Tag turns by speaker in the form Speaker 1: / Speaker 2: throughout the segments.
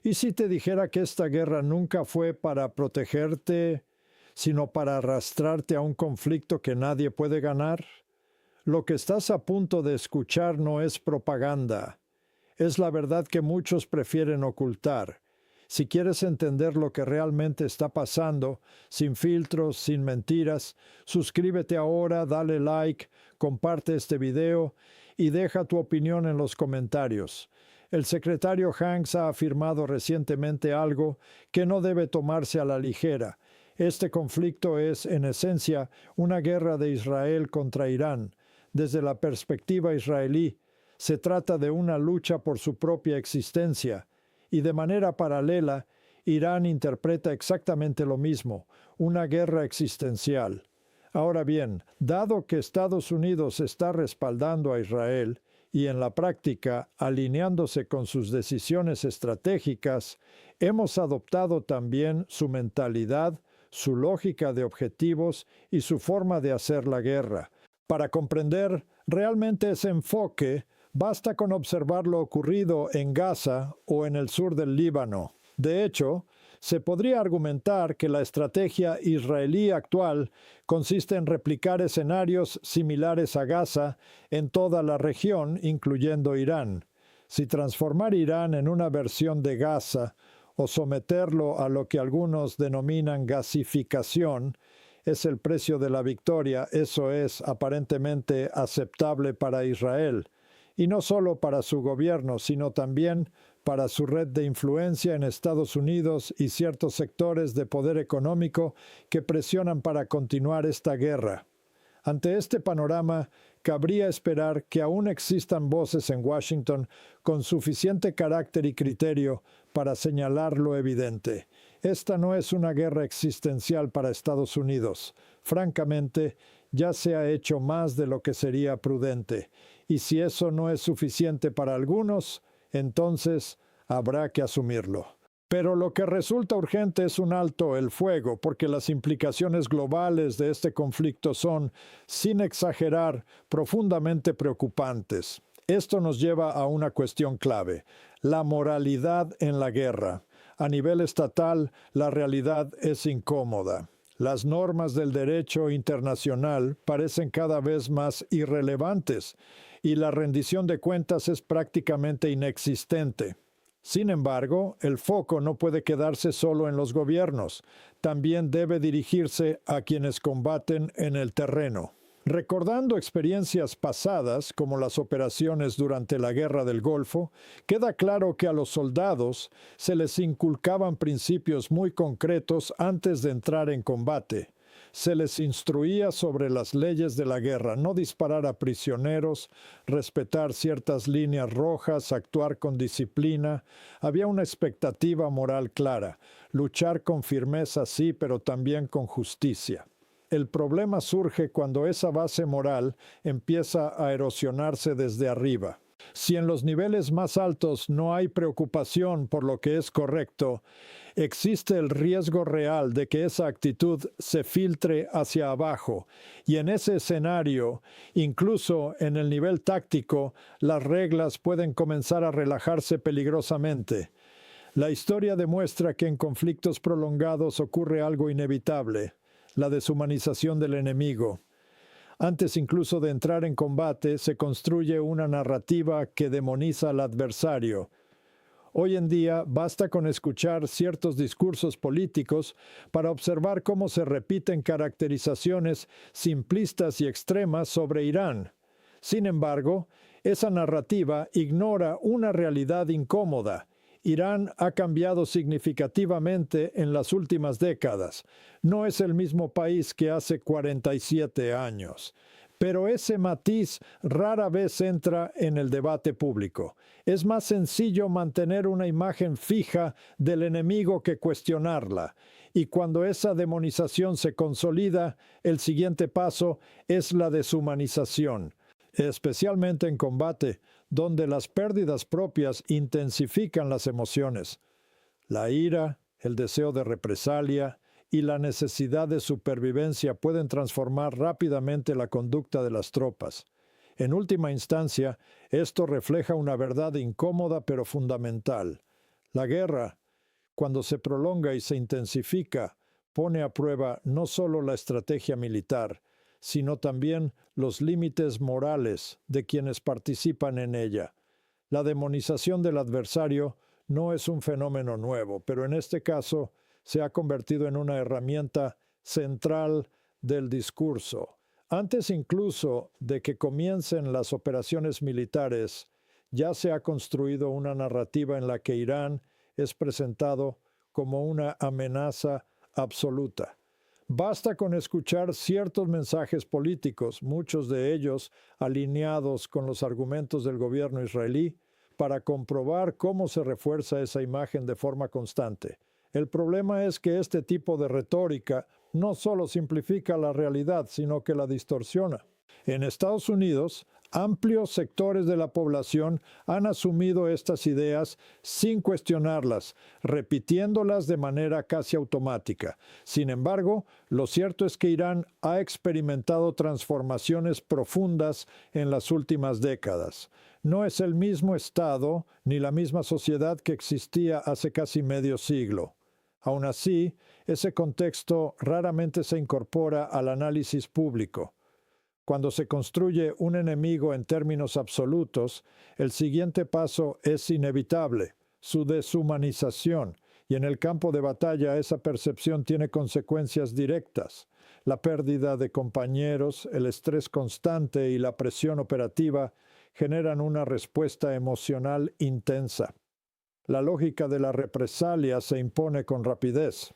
Speaker 1: ¿Y si te dijera que esta guerra nunca fue para protegerte, sino para arrastrarte a un conflicto que nadie puede ganar? Lo que estás a punto de escuchar no es propaganda. Es la verdad que muchos prefieren ocultar. Si quieres entender lo que realmente está pasando, sin filtros, sin mentiras, suscríbete ahora, dale like, comparte este video y deja tu opinión en los comentarios. El secretario Hanks ha afirmado recientemente algo que no debe tomarse a la ligera. Este conflicto es, en esencia, una guerra de Israel contra Irán. Desde la perspectiva israelí, se trata de una lucha por su propia existencia. Y de manera paralela, Irán interpreta exactamente lo mismo, una guerra existencial. Ahora bien, dado que Estados Unidos está respaldando a Israel y en la práctica alineándose con sus decisiones estratégicas, hemos adoptado también su mentalidad, su lógica de objetivos y su forma de hacer la guerra. Para comprender realmente ese enfoque, basta con observar lo ocurrido en Gaza o en el sur del Líbano. De hecho, se podría argumentar que la estrategia israelí actual consiste en replicar escenarios similares a Gaza en toda la región, incluyendo Irán. Si transformar Irán en una versión de Gaza o someterlo a lo que algunos denominan gasificación, es el precio de la victoria, eso es aparentemente aceptable para Israel. Y no solo para su gobierno, sino también para su red de influencia en Estados Unidos y ciertos sectores de poder económico que presionan para continuar esta guerra. Ante este panorama, cabría esperar que aún existan voces en Washington con suficiente carácter y criterio para señalar lo evidente. Esta no es una guerra existencial para Estados Unidos. Francamente, ya se ha hecho más de lo que sería prudente. Y si eso no es suficiente para algunos, entonces habrá que asumirlo. Pero lo que resulta urgente es un alto el fuego, porque las implicaciones globales de este conflicto son, sin exagerar, profundamente preocupantes. Esto nos lleva a una cuestión clave: la moralidad en la guerra. A nivel estatal, la realidad es incómoda. Las normas del derecho internacional parecen cada vez más irrelevantes y la rendición de cuentas es prácticamente inexistente. Sin embargo, el foco no puede quedarse solo en los gobiernos, también debe dirigirse a quienes combaten en el terreno. Recordando experiencias pasadas, como las operaciones durante la Guerra del Golfo, queda claro que a los soldados se les inculcaban principios muy concretos antes de entrar en combate. Se les instruía sobre las leyes de la guerra, no disparar a prisioneros, respetar ciertas líneas rojas, actuar con disciplina. Había una expectativa moral clara: luchar con firmeza sí, pero también con justicia. El problema surge cuando esa base moral empieza a erosionarse desde arriba. Si en los niveles más altos no hay preocupación por lo que es correcto, existe el riesgo real de que esa actitud se filtre hacia abajo, y en ese escenario, incluso en el nivel táctico, las reglas pueden comenzar a relajarse peligrosamente. La historia demuestra que en conflictos prolongados ocurre algo inevitable: la deshumanización del enemigo. Antes incluso de entrar en combate, se construye una narrativa que demoniza al adversario. Hoy en día basta con escuchar ciertos discursos políticos para observar cómo se repiten caracterizaciones simplistas y extremas sobre Irán. Sin embargo, esa narrativa ignora una realidad incómoda. Irán ha cambiado significativamente en las últimas décadas. No es el mismo país que hace 47 años. Pero ese matiz rara vez entra en el debate público. Es más sencillo mantener una imagen fija del enemigo que cuestionarla. Y cuando esa demonización se consolida, el siguiente paso es la deshumanización, especialmente en combate, donde las pérdidas propias intensifican las emociones. La ira, el deseo de represalia y la necesidad de supervivencia pueden transformar rápidamente la conducta de las tropas. En última instancia, esto refleja una verdad incómoda pero fundamental. La guerra, cuando se prolonga y se intensifica, pone a prueba no solo la estrategia militar, sino también los límites morales de quienes participan en ella. La demonización del adversario no es un fenómeno nuevo, pero en este caso se ha convertido en una herramienta central del discurso. Antes incluso de que comiencen las operaciones militares, ya se ha construido una narrativa en la que Irán es presentado como una amenaza absoluta. Basta con escuchar ciertos mensajes políticos, muchos de ellos alineados con los argumentos del gobierno israelí, para comprobar cómo se refuerza esa imagen de forma constante. El problema es que este tipo de retórica no solo simplifica la realidad, sino que la distorsiona. En Estados Unidos, amplios sectores de la población han asumido estas ideas sin cuestionarlas, repitiéndolas de manera casi automática. Sin embargo, lo cierto es que Irán ha experimentado transformaciones profundas en las últimas décadas. No es el mismo Estado ni la misma sociedad que existía hace casi medio siglo. Aún así, ese contexto raramente se incorpora al análisis público. Cuando se construye un enemigo en términos absolutos, el siguiente paso es inevitable, su deshumanización, y en el campo de batalla esa percepción tiene consecuencias directas. La pérdida de compañeros, el estrés constante y la presión operativa generan una respuesta emocional intensa. La lógica de la represalia se impone con rapidez.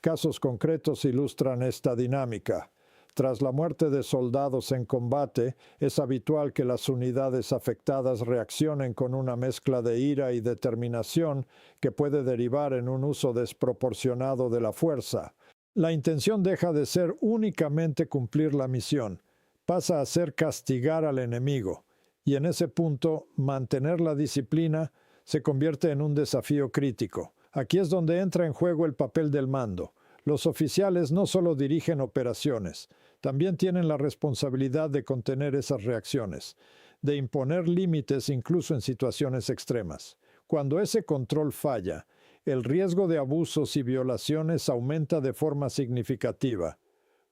Speaker 1: Casos concretos ilustran esta dinámica. Tras la muerte de soldados en combate, es habitual que las unidades afectadas reaccionen con una mezcla de ira y determinación que puede derivar en un uso desproporcionado de la fuerza. La intención deja de ser únicamente cumplir la misión, pasa a ser castigar al enemigo, y en ese punto mantener la disciplina se convierte en un desafío crítico. Aquí es donde entra en juego el papel del mando. Los oficiales no solo dirigen operaciones, también tienen la responsabilidad de contener esas reacciones, de imponer límites incluso en situaciones extremas. Cuando ese control falla, el riesgo de abusos y violaciones aumenta de forma significativa,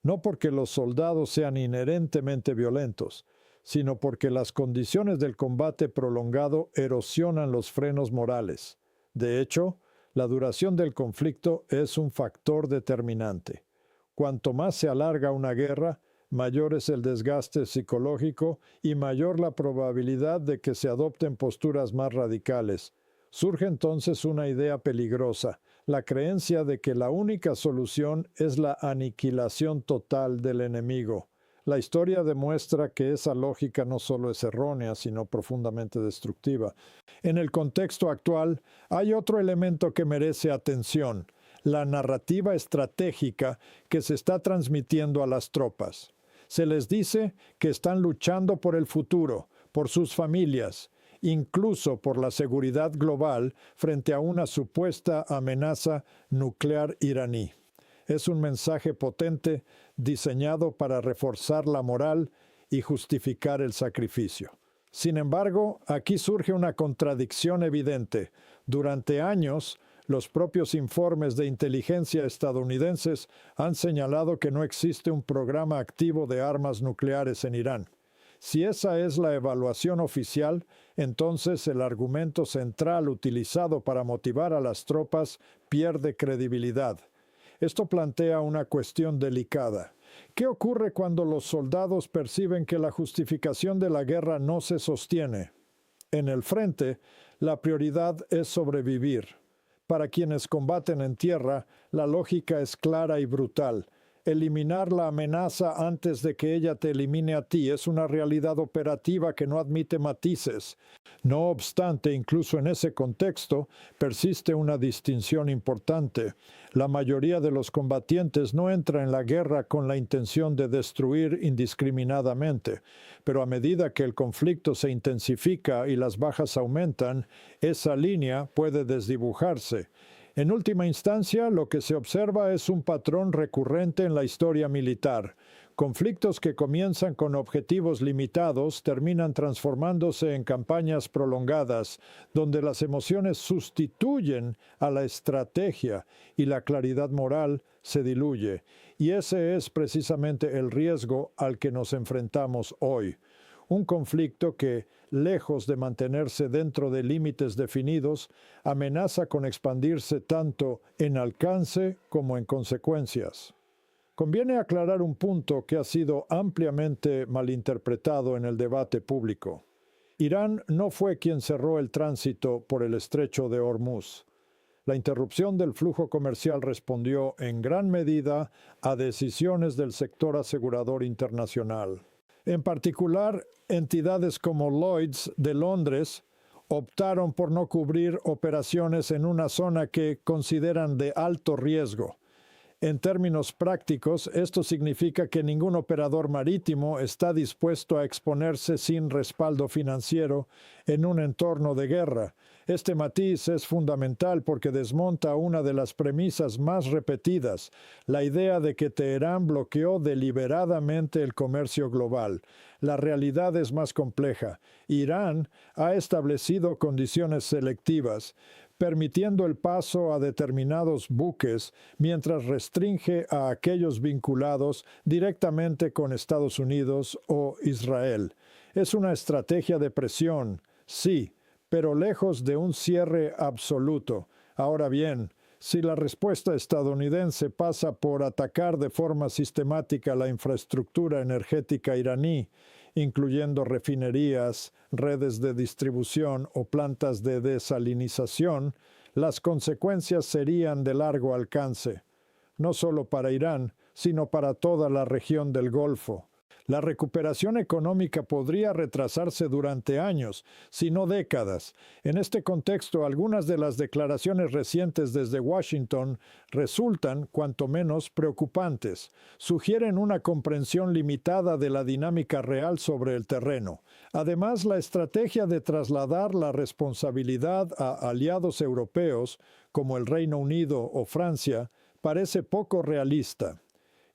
Speaker 1: no porque los soldados sean inherentemente violentos, sino porque las condiciones del combate prolongado erosionan los frenos morales. De hecho, la duración del conflicto es un factor determinante. Cuanto más se alarga una guerra, mayor es el desgaste psicológico y mayor la probabilidad de que se adopten posturas más radicales. Surge entonces una idea peligrosa, la creencia de que la única solución es la aniquilación total del enemigo. La historia demuestra que esa lógica no solo es errónea, sino profundamente destructiva. En el contexto actual, hay otro elemento que merece atención: la narrativa estratégica que se está transmitiendo a las tropas. Se les dice que están luchando por el futuro, por sus familias, incluso por la seguridad global frente a una supuesta amenaza nuclear iraní. Es un mensaje potente diseñado para reforzar la moral y justificar el sacrificio. Sin embargo, aquí surge una contradicción evidente. Durante años, los propios informes de inteligencia estadounidenses han señalado que no existe un programa activo de armas nucleares en Irán. Si esa es la evaluación oficial, entonces el argumento central utilizado para motivar a las tropas pierde credibilidad. Esto plantea una cuestión delicada. ¿Qué ocurre cuando los soldados perciben que la justificación de la guerra no se sostiene? En el frente, la prioridad es sobrevivir. Para quienes combaten en tierra, la lógica es clara y brutal. Eliminar la amenaza antes de que ella te elimine a ti es una realidad operativa que no admite matices. No obstante, incluso en ese contexto, persiste una distinción importante. La mayoría de los combatientes no entra en la guerra con la intención de destruir indiscriminadamente, pero a medida que el conflicto se intensifica y las bajas aumentan, esa línea puede desdibujarse. En última instancia, lo que se observa es un patrón recurrente en la historia militar. Conflictos que comienzan con objetivos limitados terminan transformándose en campañas prolongadas, donde las emociones sustituyen a la estrategia y la claridad moral se diluye. Y ese es precisamente el riesgo al que nos enfrentamos hoy. Un conflicto que, lejos de mantenerse dentro de límites definidos, amenaza con expandirse tanto en alcance como en consecuencias. Conviene aclarar un punto que ha sido ampliamente malinterpretado en el debate público. Irán no fue quien cerró el tránsito por el estrecho de Hormuz. La interrupción del flujo comercial respondió en gran medida a decisiones del sector asegurador internacional. En particular, entidades como Lloyd's de Londres optaron por no cubrir operaciones en una zona que consideran de alto riesgo. En términos prácticos, esto significa que ningún operador marítimo está dispuesto a exponerse sin respaldo financiero en un entorno de guerra. Este matiz es fundamental porque desmonta una de las premisas más repetidas, la idea de que Teherán bloqueó deliberadamente el comercio global. La realidad es más compleja. Irán ha establecido condiciones selectivas, permitiendo el paso a determinados buques mientras restringe a aquellos vinculados directamente con Estados Unidos o Israel. Es una estrategia de presión, sí, pero lejos de un cierre absoluto. Ahora bien, si la respuesta estadounidense pasa por atacar de forma sistemática la infraestructura energética iraní, incluyendo refinerías, redes de distribución o plantas de desalinización, las consecuencias serían de largo alcance, no solo para Irán, sino para toda la región del Golfo. La recuperación económica podría retrasarse durante años, si no décadas. En este contexto, algunas de las declaraciones recientes desde Washington resultan, cuanto menos, preocupantes. Sugieren una comprensión limitada de la dinámica real sobre el terreno. Además, la estrategia de trasladar la responsabilidad a aliados europeos, como el Reino Unido o Francia, parece poco realista.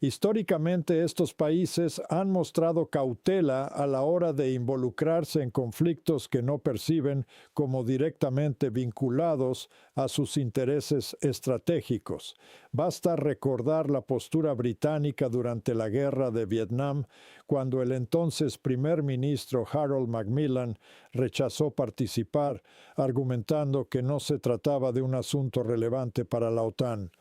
Speaker 1: Históricamente, estos países han mostrado cautela a la hora de involucrarse en conflictos que no perciben como directamente vinculados a sus intereses estratégicos. Basta recordar la postura británica durante la Guerra de Vietnam, cuando el entonces primer ministro Harold Macmillan rechazó participar, argumentando que no se trataba de un asunto relevante para la OTAN.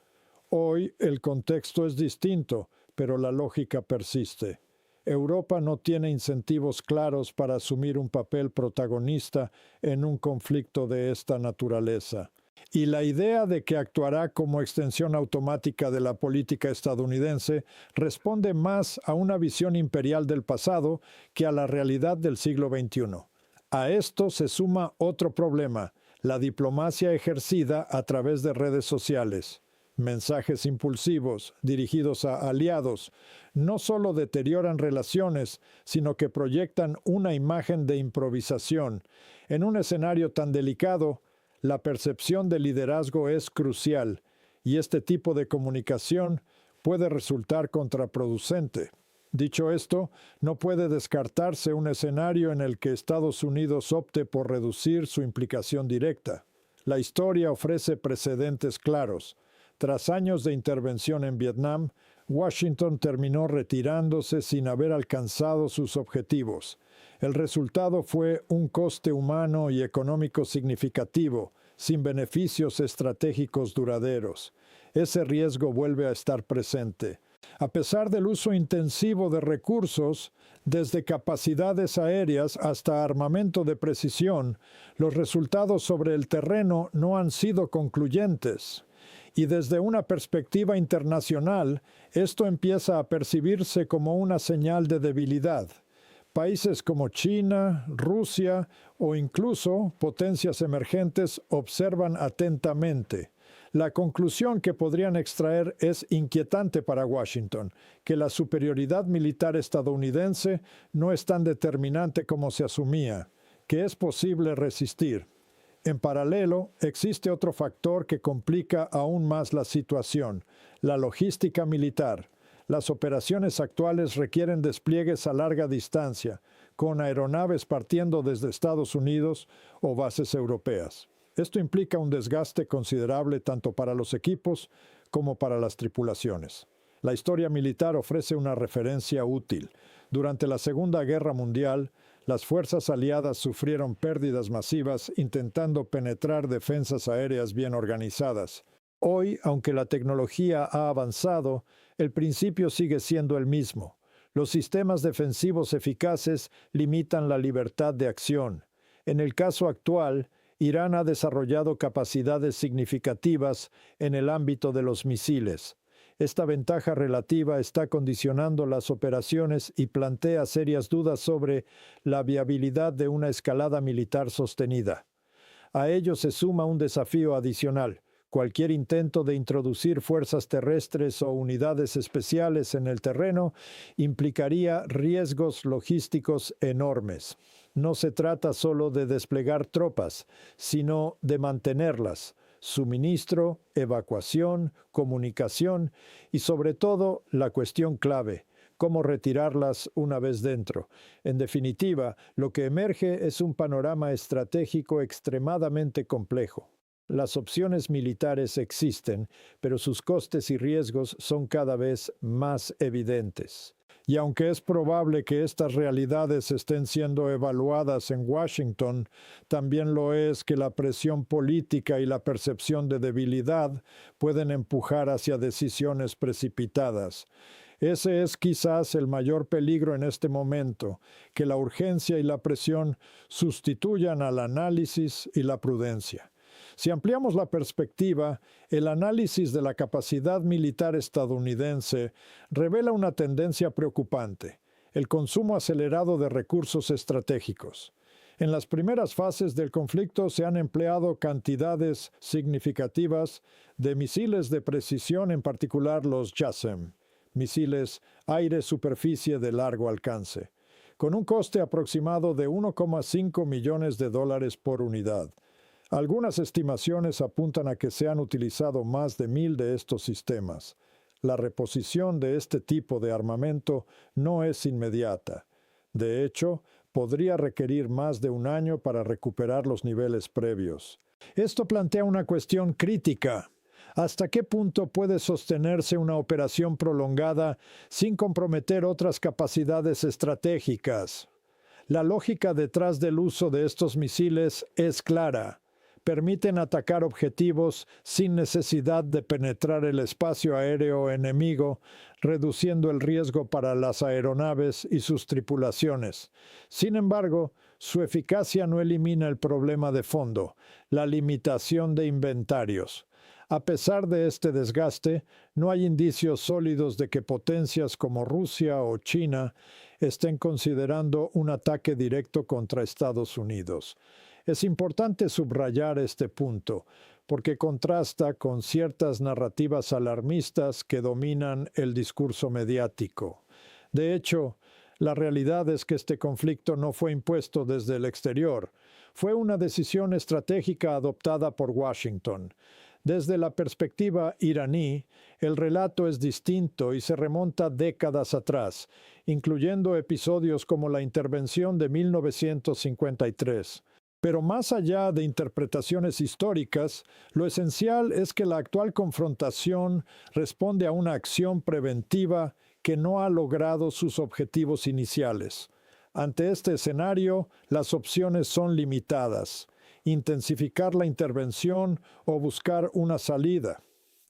Speaker 1: Hoy el contexto es distinto, pero la lógica persiste. Europa no tiene incentivos claros para asumir un papel protagonista en un conflicto de esta naturaleza. Y la idea de que actuará como extensión automática de la política estadounidense responde más a una visión imperial del pasado que a la realidad del siglo XXI. A esto se suma otro problema, la diplomacia ejercida a través de redes sociales. Mensajes impulsivos, dirigidos a aliados, no solo deterioran relaciones, sino que proyectan una imagen de improvisación. En un escenario tan delicado, la percepción de liderazgo es crucial, y este tipo de comunicación puede resultar contraproducente. Dicho esto, no puede descartarse un escenario en el que Estados Unidos opte por reducir su implicación directa. La historia ofrece precedentes claros. Tras años de intervención en Vietnam, Washington terminó retirándose sin haber alcanzado sus objetivos. El resultado fue un coste humano y económico significativo, sin beneficios estratégicos duraderos. Ese riesgo vuelve a estar presente. A pesar del uso intensivo de recursos, desde capacidades aéreas hasta armamento de precisión, los resultados sobre el terreno no han sido concluyentes. Y desde una perspectiva internacional, esto empieza a percibirse como una señal de debilidad. Países como China, Rusia o incluso potencias emergentes observan atentamente. La conclusión que podrían extraer es inquietante para Washington, que la superioridad militar estadounidense no es tan determinante como se asumía, que es posible resistir. En paralelo, existe otro factor que complica aún más la situación, la logística militar. Las operaciones actuales requieren despliegues a larga distancia, con aeronaves partiendo desde Estados Unidos o bases europeas. Esto implica un desgaste considerable tanto para los equipos como para las tripulaciones. La historia militar ofrece una referencia útil. Durante la Segunda Guerra Mundial, las fuerzas aliadas sufrieron pérdidas masivas intentando penetrar defensas aéreas bien organizadas. Hoy, aunque la tecnología ha avanzado, el principio sigue siendo el mismo. Los sistemas defensivos eficaces limitan la libertad de acción. En el caso actual, Irán ha desarrollado capacidades significativas en el ámbito de los misiles. Esta ventaja relativa está condicionando las operaciones y plantea serias dudas sobre la viabilidad de una escalada militar sostenida. A ello se suma un desafío adicional. Cualquier intento de introducir fuerzas terrestres o unidades especiales en el terreno implicaría riesgos logísticos enormes. No se trata solo de desplegar tropas, sino de mantenerlas. Suministro, evacuación, comunicación y sobre todo la cuestión clave, cómo retirarlas una vez dentro. En definitiva, lo que emerge es un panorama estratégico extremadamente complejo. Las opciones militares existen, pero sus costes y riesgos son cada vez más evidentes. Y aunque es probable que estas realidades estén siendo evaluadas en Washington, también lo es que la presión política y la percepción de debilidad pueden empujar hacia decisiones precipitadas. Ese es quizás el mayor peligro en este momento, que la urgencia y la presión sustituyan al análisis y la prudencia. Si ampliamos la perspectiva, el análisis de la capacidad militar estadounidense revela una tendencia preocupante: el consumo acelerado de recursos estratégicos. En las primeras fases del conflicto se han empleado cantidades significativas de misiles de precisión, en particular los JASSM, misiles aire-superficie de largo alcance, con un coste aproximado de $1,5 millones por unidad. Algunas estimaciones apuntan a que se han utilizado más de 1,000 de estos sistemas. La reposición de este tipo de armamento no es inmediata. De hecho, podría requerir más de un año para recuperar los niveles previos. Esto plantea una cuestión crítica. ¿Hasta qué punto puede sostenerse una operación prolongada sin comprometer otras capacidades estratégicas? La lógica detrás del uso de estos misiles es clara. Permiten atacar objetivos sin necesidad de penetrar el espacio aéreo enemigo, reduciendo el riesgo para las aeronaves y sus tripulaciones. Sin embargo, su eficacia no elimina el problema de fondo, la limitación de inventarios. A pesar de este desgaste, no hay indicios sólidos de que potencias como Rusia o China estén considerando un ataque directo contra Estados Unidos. Es importante subrayar este punto, porque contrasta con ciertas narrativas alarmistas que dominan el discurso mediático. De hecho, la realidad es que este conflicto no fue impuesto desde el exterior. Fue una decisión estratégica adoptada por Washington. Desde la perspectiva iraní, el relato es distinto y se remonta décadas atrás, incluyendo episodios como la intervención de 1953. Pero más allá de interpretaciones históricas, lo esencial es que la actual confrontación responde a una acción preventiva que no ha logrado sus objetivos iniciales. Ante este escenario, las opciones son limitadas: intensificar la intervención o buscar una salida.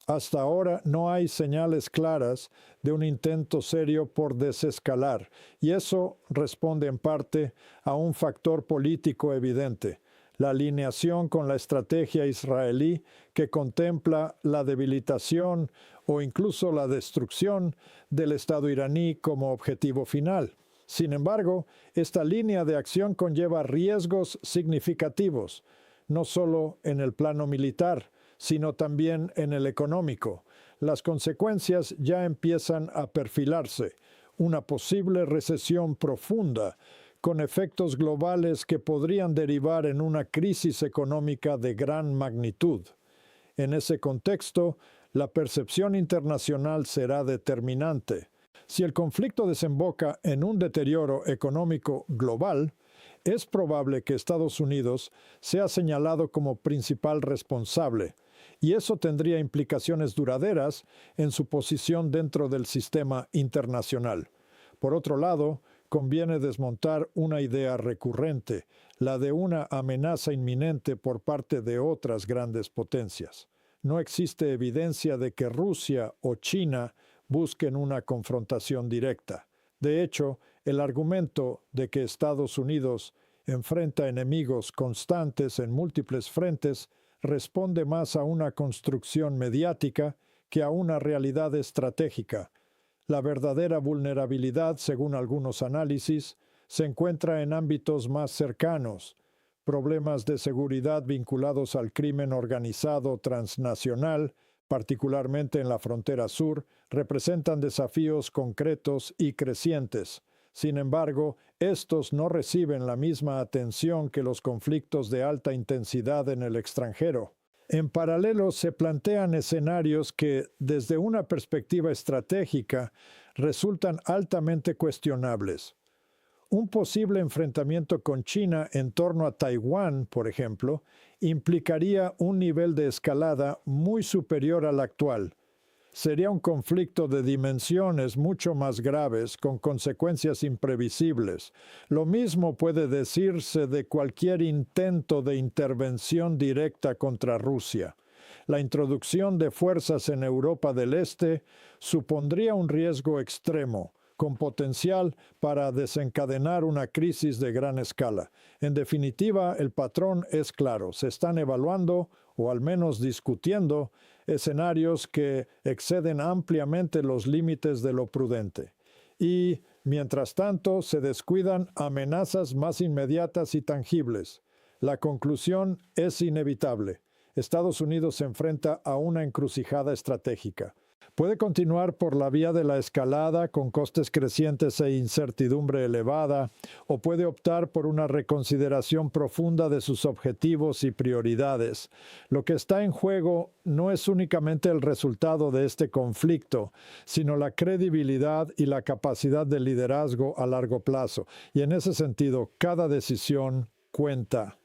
Speaker 1: Hasta ahora no hay señales claras de un intento serio por desescalar, y eso responde en parte a un factor político evidente: la alineación con la estrategia israelí, que contempla la debilitación o incluso la destrucción del Estado iraní como objetivo final. Sin embargo, esta línea de acción conlleva riesgos significativos, no solo en el plano militar, sino también en el económico. Las consecuencias ya empiezan a perfilarse: una posible recesión profunda, con efectos globales que podrían derivar en una crisis económica de gran magnitud. En ese contexto, la percepción internacional será determinante. Si el conflicto desemboca en un deterioro económico global, es probable que Estados Unidos sea señalado como principal responsable, y eso tendría implicaciones duraderas en su posición dentro del sistema internacional. Por otro lado, conviene desmontar una idea recurrente, la de una amenaza inminente por parte de otras grandes potencias. No existe evidencia de que Rusia o China busquen una confrontación directa. De hecho, el argumento de que Estados Unidos enfrenta enemigos constantes en múltiples frentes responde más a una construcción mediática que a una realidad estratégica. La verdadera vulnerabilidad, según algunos análisis, se encuentra en ámbitos más cercanos. Problemas de seguridad vinculados al crimen organizado transnacional, particularmente en la frontera sur, representan desafíos concretos y crecientes. Sin embargo, estos no reciben la misma atención que los conflictos de alta intensidad en el extranjero. En paralelo, se plantean escenarios que, desde una perspectiva estratégica, resultan altamente cuestionables. Un posible enfrentamiento con China en torno a Taiwán, por ejemplo, implicaría un nivel de escalada muy superior al actual. Sería un conflicto de dimensiones mucho más graves, con consecuencias imprevisibles. Lo mismo puede decirse de cualquier intento de intervención directa contra Rusia. La introducción de fuerzas en Europa del Este supondría un riesgo extremo, con potencial para desencadenar una crisis de gran escala. En definitiva, el patrón es claro. Se están evaluando, o al menos discutiendo, escenarios que exceden ampliamente los límites de lo prudente. Y, mientras tanto, se descuidan amenazas más inmediatas y tangibles. La conclusión es inevitable. Estados Unidos se enfrenta a una encrucijada estratégica. Puede continuar por la vía de la escalada con costes crecientes e incertidumbre elevada, o puede optar por una reconsideración profunda de sus objetivos y prioridades. Lo que está en juego no es únicamente el resultado de este conflicto, sino la credibilidad y la capacidad de liderazgo a largo plazo. Y en ese sentido, cada decisión cuenta.